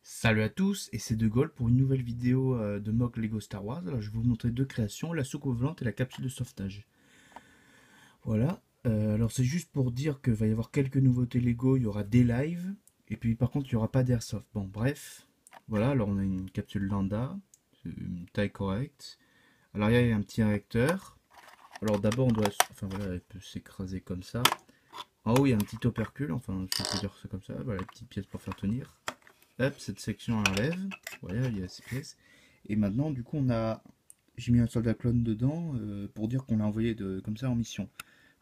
Salut à tous, et c'est De Gaulle pour une nouvelle vidéo de mock Lego Star Wars. Alors je vais vous montrer deux créations, la soucoupe volante et la capsule de sauvetage. Voilà, alors c'est juste pour dire qu'il va y avoir quelques nouveautés Lego, il y aura des lives, et puis par contre il n'y aura pas d'airsoft. Bon bref, voilà, alors on a une capsule lambda, une taille correcte. Alors il y a un petit réacteur. Alors d'abord on doit, enfin voilà, elle peut s'écraser comme ça. En haut il y a un petit opercule, enfin je peux dire ça comme ça, voilà, les petites pièces pour faire tenir. Hop, cette section elle enlève. Voilà, il y a ces pièces. Et maintenant, du coup, j'ai mis un soldat clone dedans pour dire qu'on l'a envoyé comme ça en mission.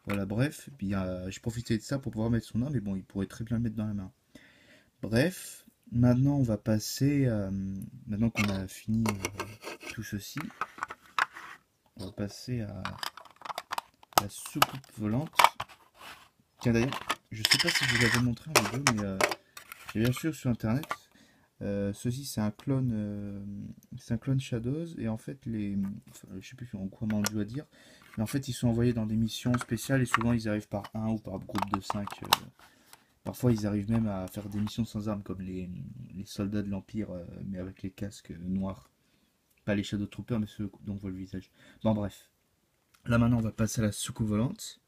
Voilà, bref. Puis j'ai profité de ça pour pouvoir mettre son arme, mais bon, il pourrait très bien le mettre dans la main. Bref, maintenant on va passer, maintenant qu'on a fini tout ceci, on va passer à la soucoupe volante. Tiens d'ailleurs, je sais pas si je vous l'avais montré en vidéo, mais j'ai bien sûr sur internet. Ceci c'est un clone Shadows et en fait enfin, je sais plus comment on doit dire, mais en fait ils sont envoyés dans des missions spéciales et souvent ils arrivent par un ou par groupe de 5. Parfois ils arrivent même à faire des missions sans armes comme les soldats de l'Empire mais avec les casques noirs. Pas les Shadow Troopers mais ceux dont on voit le visage. Bon bref, là maintenant on va passer à la soucoupe volante.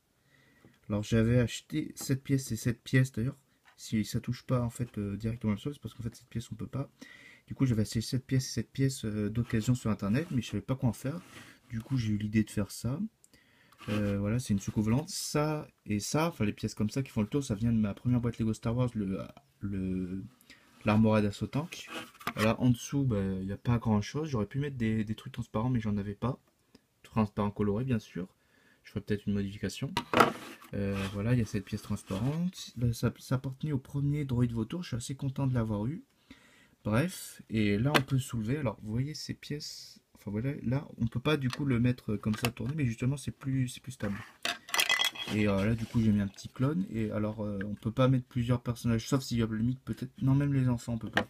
Alors j'avais acheté cette pièce et cette pièce d'ailleurs. Si ça touche pas en fait directement le sol, c'est parce qu'en fait cette pièce on peut pas. Du coup, j'avais acheté cette pièce et cette pièce d'occasion sur internet, mais je savais pas quoi en faire. Du coup, j'ai eu l'idée de faire ça. Voilà, c'est une soucoupe volante. Ça et ça, enfin les pièces comme ça qui font le tour, ça vient de ma première boîte Lego Star Wars, le l'armorade d'assaut tank. Voilà, en dessous, il n'y a pas grand chose. J'aurais pu mettre des trucs transparents, mais j'en avais pas. Transparent coloré, bien sûr. Je ferai peut-être une modification. Voilà, il y a cette pièce transparente. Ça appartenait au premier droïde vautour. Je suis assez content de l'avoir eu. Bref, et là on peut soulever. Alors vous voyez ces pièces, enfin voilà, là on peut pas du coup le mettre comme ça tourner, mais justement c'est plus stable. Et là du coup j'ai mis un petit clone. Et alors on peut pas mettre plusieurs personnages, sauf s'il y a le limite peut-être. Non, même les enfants on peut pas.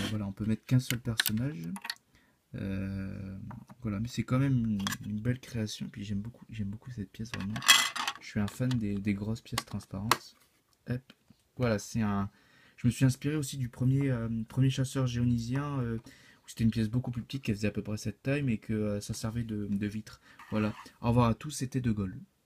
Voilà, on peut mettre qu'un seul personnage. Voilà, mais c'est quand même une belle création. Puis j'aime beaucoup cette pièce vraiment. Je suis un fan des grosses pièces transparentes. Hop. Voilà, je me suis inspiré aussi du premier chasseur géonisien, où c'était une pièce beaucoup plus petite, qui faisait à peu près cette taille, mais que ça servait de vitre. Voilà. Au revoir à tous, c'était De Gaulle.